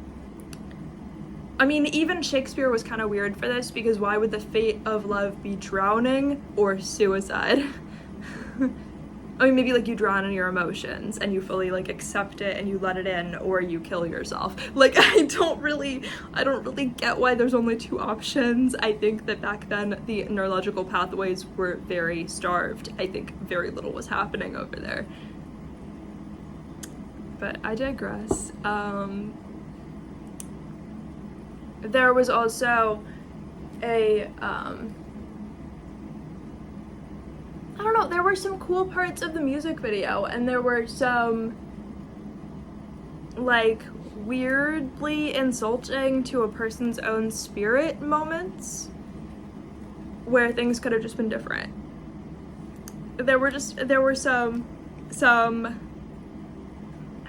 I mean, even Shakespeare was kind of weird for this, because why would the fate of love be drowning or suicide? I mean, maybe like you drown in your emotions and you fully like accept it and you let it in, or you kill yourself. Like, I don't really get why there's only two options. I think that back then the neurological pathways were very starved. I think very little was happening over there. But I digress. There was also a I don't know, there were some cool parts of the music video, and there were some like weirdly insulting to a person's own spirit moments where things could have just been different. There were some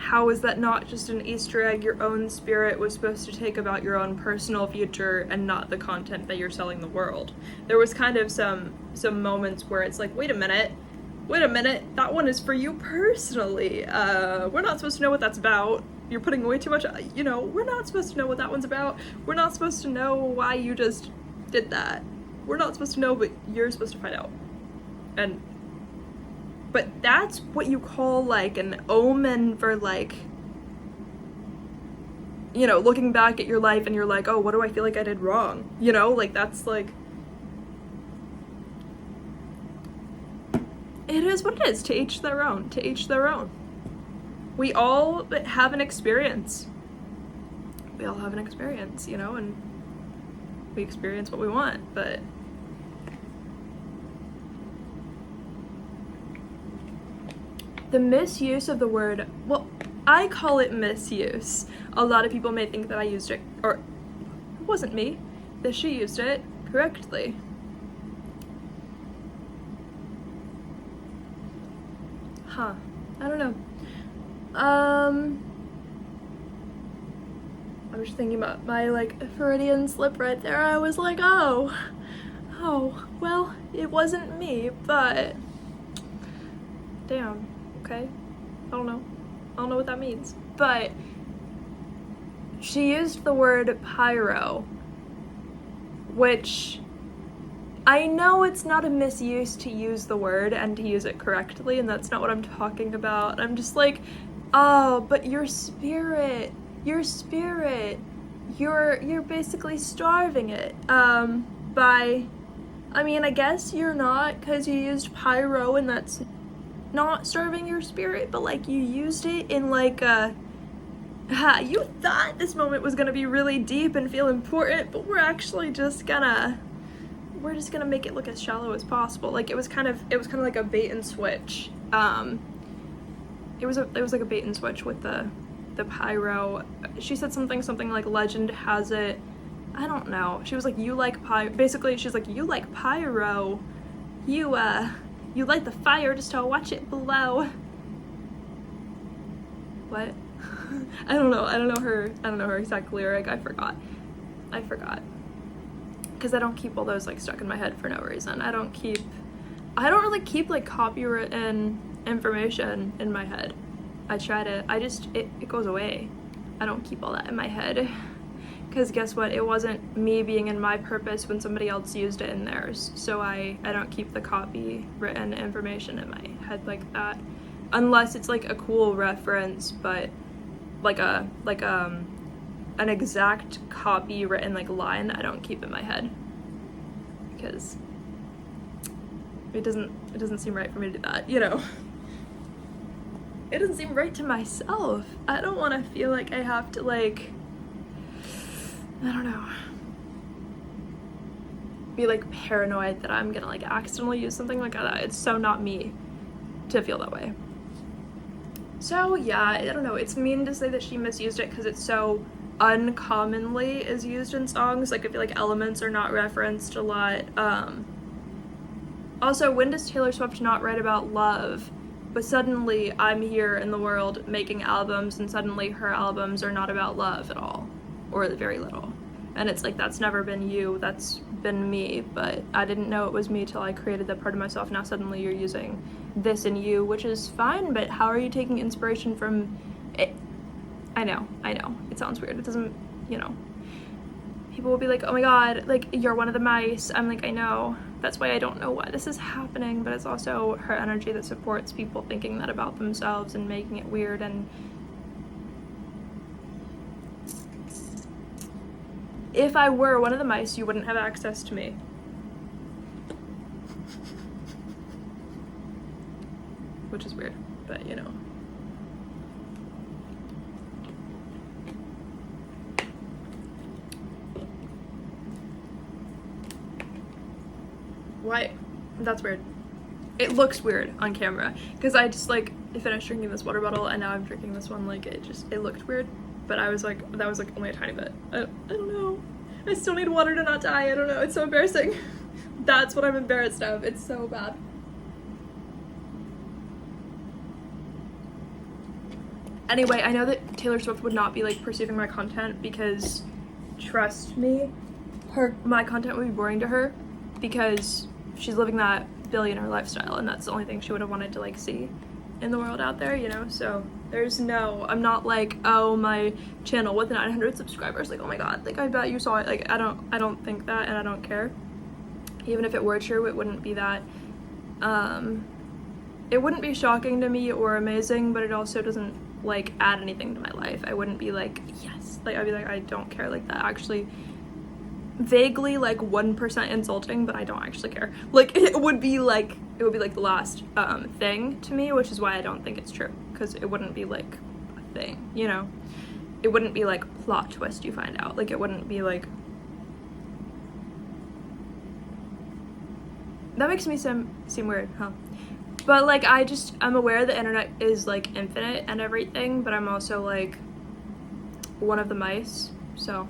how is that not just an Easter egg your own spirit was supposed to take about your own personal future and not the content that you're selling the world? There was kind of some moments where it's like, wait a minute, that one is for you personally. We're not supposed to know what that's about. You're putting way too much, you know, we're not supposed to know what that one's about. We're not supposed to know why you just did that. We're not supposed to know, but you're supposed to find out. But that's what you call like an omen for, like, you know, looking back at your life and you're like, oh, what do I feel like I did wrong? You know, like, that's like, it is what it is. To each their own. To each their own. We all have an experience. We all have an experience, you know, and we experience what we want, but the misuse of the word, well, I call it misuse. A lot of people may think that I used it, or it wasn't me, that she used it correctly. I don't know. I was thinking about my, like, Freudian slip right there. I was like, oh, well, it wasn't me, but damn, okay, I don't know what that means. But she used the word pyro, which I know it's not a misuse to use the word and to use it correctly, and that's not what I'm talking about. I'm just like, oh, but your spirit, you're basically starving it, by, I mean, I guess you're not, because you used pyro, and that's not starving your spirit, but, like, you used it in, like, you thought this moment was gonna be really deep and feel important, but we're actually just gonna make it look as shallow as possible. Like, it was kind of like a bait and switch. It was like a bait and switch with the pyro. She said something like, legend has it, I don't know. She was like, you like basically she's like, you like pyro. You light the fire just to watch it blow. What? I don't know her exact lyric. I forgot. Because I don't keep all those, like, stuck in my head for no reason. I don't really keep, like, copywritten information in my head. It goes away. I don't keep all that in my head. Because guess what? It wasn't me being in my purpose when somebody else used it in theirs. So I don't keep the copywritten information in my head like that. Unless it's, like, a cool reference, but like an exact copywritten, like, line, I don't keep in my head. Because it doesn't seem right for me to do that, you know. It doesn't seem right to myself. I don't want to feel like I have to, like, I don't know, be, like, paranoid that I'm gonna, like, accidentally use something like that. It's so not me to feel that way. So yeah, I don't know, it's mean to say that she misused it because it's so uncommonly is used in songs. Like, I feel like elements are not referenced a lot. Also, when does Taylor Swift not write about love? But suddenly I'm here in the world making albums, and suddenly her albums are not about love at all, or very little. And it's like, that's never been you, that's been me, but I didn't know it was me till I created that part of myself. Now suddenly you're using this in you, which is fine, but how are you taking inspiration from it? I know, it sounds weird, it doesn't, you know. People will be like, oh my god, like, you're one of the mice. I'm like, I know, that's why I don't know why this is happening, but it's also her energy that supports people thinking that about themselves and making it weird. And if I were one of the mice, you wouldn't have access to me. Which is weird, but you know. Why? That's weird. It looks weird on camera because I just, like, finished drinking this water bottle and now I'm drinking this one. Like, it looked weird, but I was like, that was, like, only a tiny bit. I don't know. I still need water to not die. I don't know. It's so embarrassing. That's what I'm embarrassed of. It's so bad. Anyway, I know that Taylor Swift would not be like perceiving my content because, trust me, my content would be boring to her because she's living that billionaire lifestyle and that's the only thing she would have wanted to like see in the world out there, you know? So I'm not like, oh, my channel with 900 subscribers, like, oh my god, like, I bet you saw it. Like, I don't think that, and I don't care. Even if it were true, it wouldn't be that, it wouldn't be shocking to me or amazing, but it also doesn't like add anything to my life. I wouldn't be like, yes, like, I'd be like, I don't care. Like, that actually vaguely like 1% insulting, but I don't actually care. Like, it would be like the last thing to me, which is why I don't think it's true, because it wouldn't be like a thing, you know? It wouldn't be like plot twist you find out. Like, it wouldn't be like, that makes me seem weird, huh? But like, I'm aware the internet is like infinite and everything, but I'm also like one of the mice, so,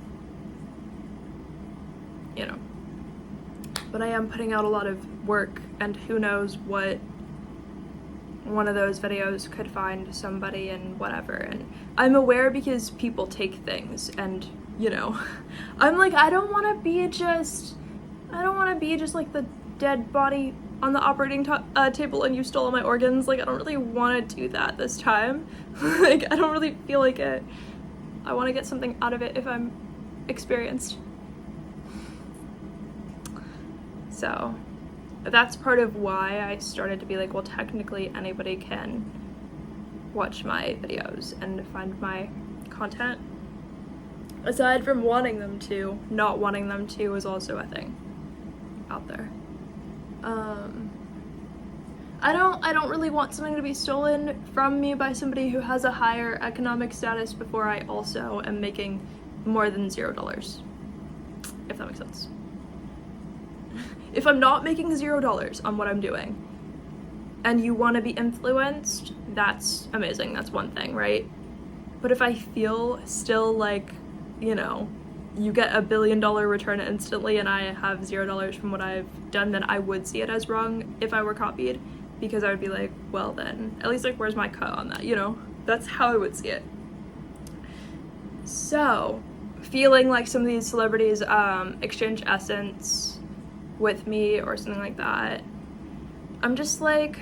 you know. But I am putting out a lot of work, and who knows what one of those videos could find somebody and whatever. And I'm aware because people take things, and, you know, I'm like, I don't want to be just like the dead body on the operating table and you stole all my organs. Like, I don't really want to do that this time. Like, I don't really feel like it. I want to get something out of it if I'm experienced. So that's part of why I started to be like, well, technically anybody can watch my videos and find my content. Aside from wanting them to, not wanting them to is also a thing out there. I don't really want something to be stolen from me by somebody who has a higher economic status before I also am making more than $0, if that makes sense. If I'm not making $0 on what I'm doing and you want to be influenced, that's amazing, that's one thing, right? But if I feel still like, you know, you get $1 billion return instantly and I have $0 from what I've done, then I would see it as wrong if I were copied, because I would be like, well then, at least like, where's my cut on that, you know? That's how I would see it. So, feeling like some of these celebrities exchange essence with me or something like that, I'm just like,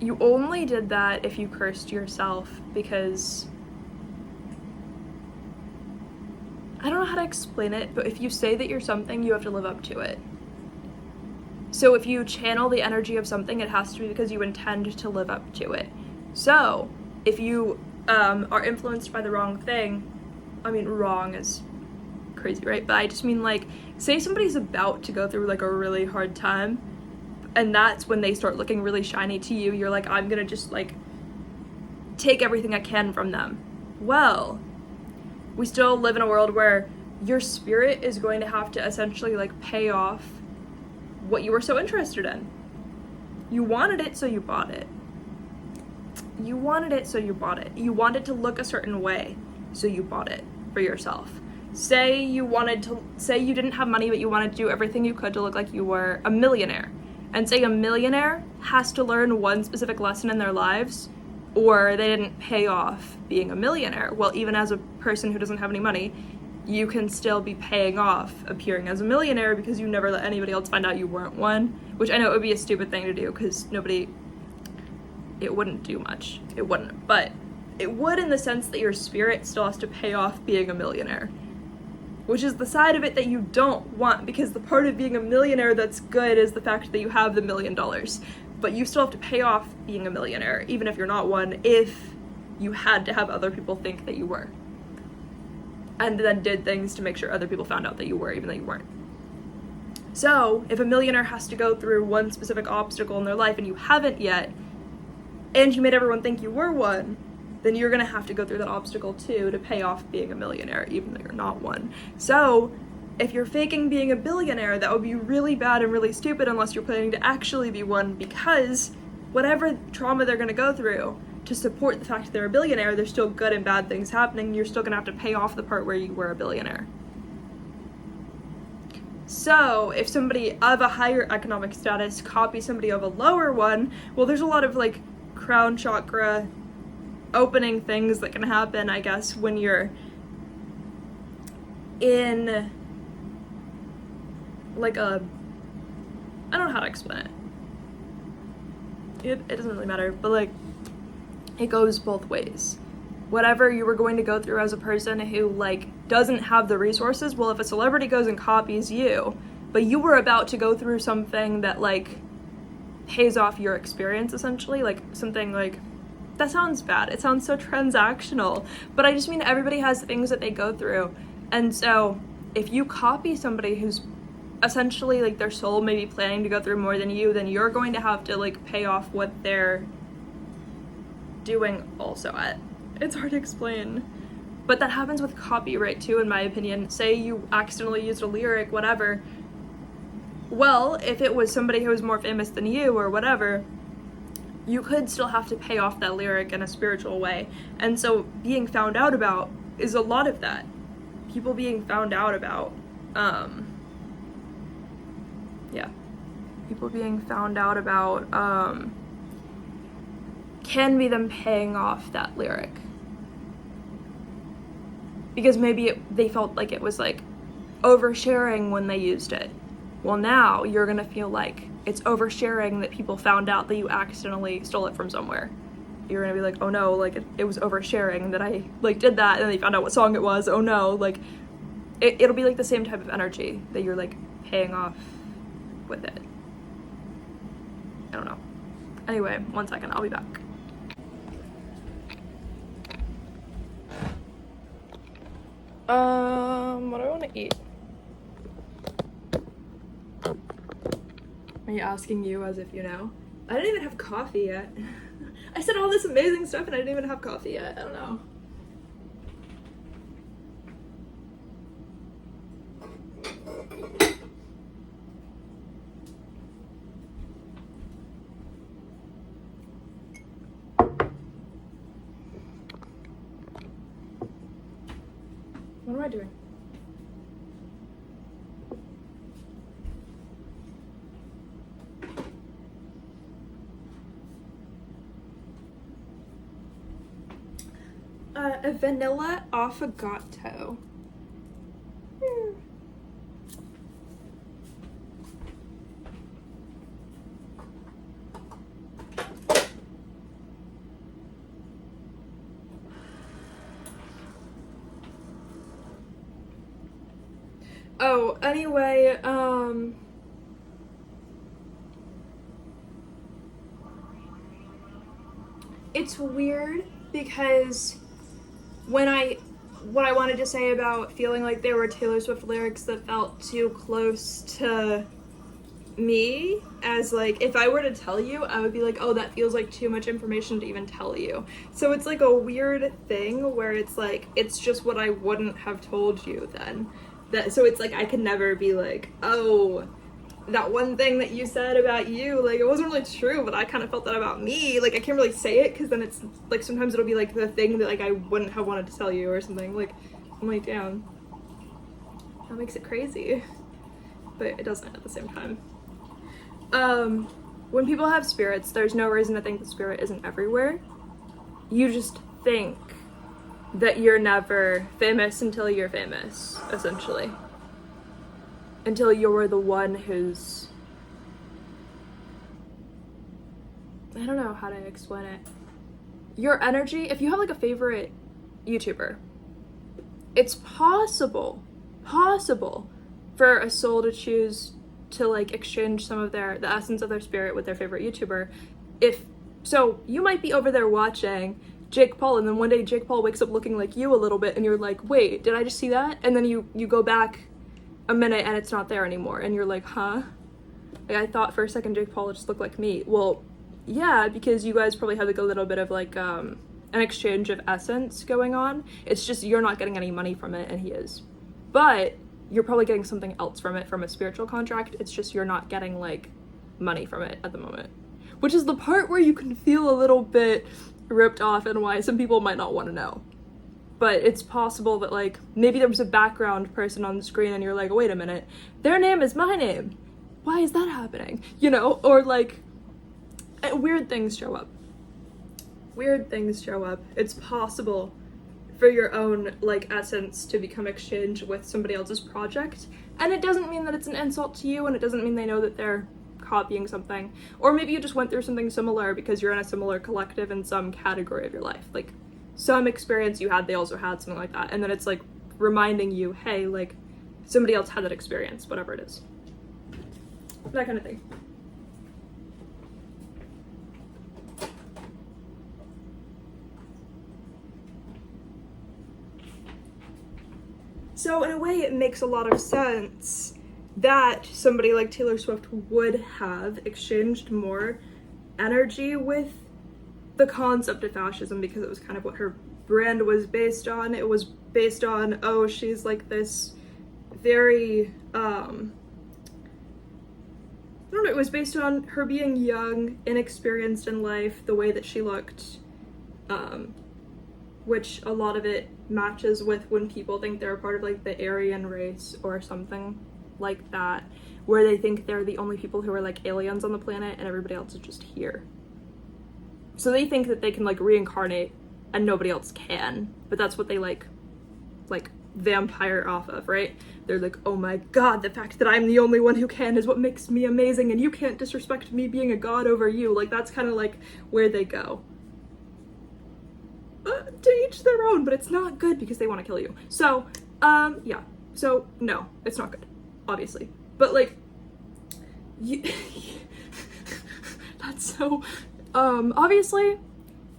you only did that if you cursed yourself, because I don't know how to explain it, but if you say that you're something, you have to live up to it. So if you channel the energy of something, it has to be because you intend to live up to it. So if you are influenced by the wrong thing, I mean, wrong is crazy, right? But I just mean, like, say somebody's about to go through like a really hard time, and that's when they start looking really shiny to you. You're like, I'm gonna just like take everything I can from them. Well, we still live in a world where your spirit is going to have to essentially like pay off what you were so interested in. You wanted it, so you bought it. You wanted it, so you bought it. You wanted to look a certain way, so you bought it for yourself. Say you didn't have money, but you wanted to do everything you could to look like you were a millionaire. And say a millionaire has to learn one specific lesson in their lives, or they didn't pay off being a millionaire. Well, even as a person who doesn't have any money, you can still be paying off appearing as a millionaire because you never let anybody else find out you weren't one, which I know it would be a stupid thing to do because it wouldn't do much. It wouldn't, but it would in the sense that your spirit still has to pay off being a millionaire, which is the side of it that you don't want, because the part of being a millionaire that's good is the fact that you have the $1 million. But you still have to pay off being a millionaire, even if you're not one, if you had to have other people think that you were. And then did things to make sure other people found out that you were, even though you weren't. So, if a millionaire has to go through one specific obstacle in their life and you haven't yet, and you made everyone think you were one, then you're gonna have to go through that obstacle too to pay off being a millionaire, even though you're not one. So, if you're faking being a billionaire, that would be really bad and really stupid unless you're planning to actually be one, because whatever trauma they're gonna go through to support the fact that they're a billionaire, there's still good and bad things happening. You're still gonna have to pay off the part where you were a billionaire. So if somebody of a higher economic status copies somebody of a lower one, well, there's a lot of like crown chakra opening things that can happen, I guess, when you're in like a, I don't know how to explain it. It doesn't really matter, but like it goes both ways. Whatever you were going to go through as a person who like doesn't have the resources, well, if a celebrity goes and copies you, but you were about to go through something that like pays off your experience, essentially, like something like, that sounds bad, it sounds so transactional, but I just mean everybody has things that they go through. And so if you copy somebody who's essentially like their soul may be planning to go through more than you, then you're going to have to like pay off what they're doing also at. It's hard to explain, but that happens with copyright too, in my opinion. Say you accidentally used a lyric, whatever. Well, if it was somebody who was more famous than you or whatever, you could still have to pay off that lyric in a spiritual way. And so being found out about is a lot of that. People being found out about, people being found out about can be them paying off that lyric. Because maybe they felt like it was like oversharing when they used it. Well, now you're gonna feel like it's oversharing that people found out that you accidentally stole it from somewhere. You're gonna be like, oh no, like it was oversharing that I like did that, and then they found out what song it was. Oh no, like it'll be like the same type of energy that you're like paying off with it. I don't know. Anyway, 1 second, I'll be back. What do I want to eat? Are you asking you as if you know? I didn't even have coffee yet. I said all this amazing stuff and I didn't even have coffee yet. I don't know. What am I doing? A vanilla affogato. Oh, anyway, it's weird because what I wanted to say about feeling like there were Taylor Swift lyrics that felt too close to me, as like if I were to tell you, I would be like, oh, that feels like too much information to even tell you. So it's like a weird thing where it's like it's just what I wouldn't have told you then. So it's like I can never be like, oh, that one thing that you said about you, like it wasn't really true, but I kind of felt that about me. Like I can't really say it because then it's like sometimes it'll be like the thing that like I wouldn't have wanted to tell you or something. Like I'm like, damn, that makes it crazy, but it doesn't at the same time. When people have spirits, there's no reason to think the spirit isn't everywhere. You just think that you're never famous until you're famous, essentially. Until you're the one who's... I don't know how to explain it. Your energy, if you have like a favorite YouTuber, it's possible for a soul to choose to like exchange some of the essence of their spirit with their favorite YouTuber. So you might be over there watching Jake Paul, and then one day Jake Paul wakes up looking like you a little bit, and you're like, wait, did I just see that? And then you go back a minute and it's not there anymore, and you're like, huh? Like, I thought for a second Jake Paul just looked like me. Well, yeah, because you guys probably have like a little bit of like an exchange of essence going on. It's just you're not getting any money from it and he is. But you're probably getting something else from it, from a spiritual contract. It's just you're not getting like money from it at the moment. Which is the part where you can feel a little bit ripped off and why some people might not want to know. but it's possible that like maybe there was a background person on the screen and you're like, wait a minute, their name is my name, why is that happening, you know? Or like weird things show up. It's possible for your own like essence to become exchanged with somebody else's project, and it doesn't mean that it's an insult to you, and it doesn't mean they know that they're copying something. Or maybe you just went through something similar because you're in a similar collective in some category of your life, like some experience you had, they also had, something like that, and then it's like reminding you, hey, like somebody else had that experience, whatever it is, that kind of thing. So in a way, it makes a lot of sense that somebody like Taylor Swift would have exchanged more energy with the concept of fascism, because it was kind of what her brand was based on. It was based on, oh, she's like this very, I don't know, it was based on her being young, inexperienced in life, the way that she looked, which a lot of it matches with when people think they're a part of like the Aryan race or something like that, where they think they're the only people who are like aliens on the planet and everybody else is just here. So they think that they can like reincarnate and nobody else can, but that's what they like vampire off of, right? They're like, oh my god, the fact that I'm the only one who can is what makes me amazing, and you can't disrespect me being a god over you. Like that's kind of like where they go. To each their own, but it's not good because they want to kill you. So, yeah. So, no, it's not good, obviously. But, like, that's so, obviously,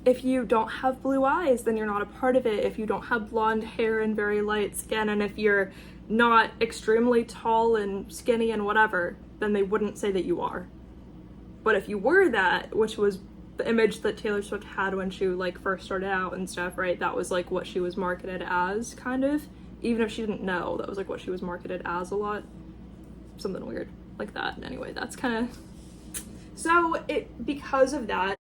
if you don't have blue eyes, then you're not a part of it. If you don't have blonde hair and very light skin, and if you're not extremely tall and skinny and whatever, then they wouldn't say that you are. But if you were that, which was the image that Taylor Swift had when she like first started out and stuff, right? That was like what she was marketed as, kind of. Even if she didn't know, that was like what she was marketed as a lot. Something weird like that. Anyway, that's kind of... So because of that,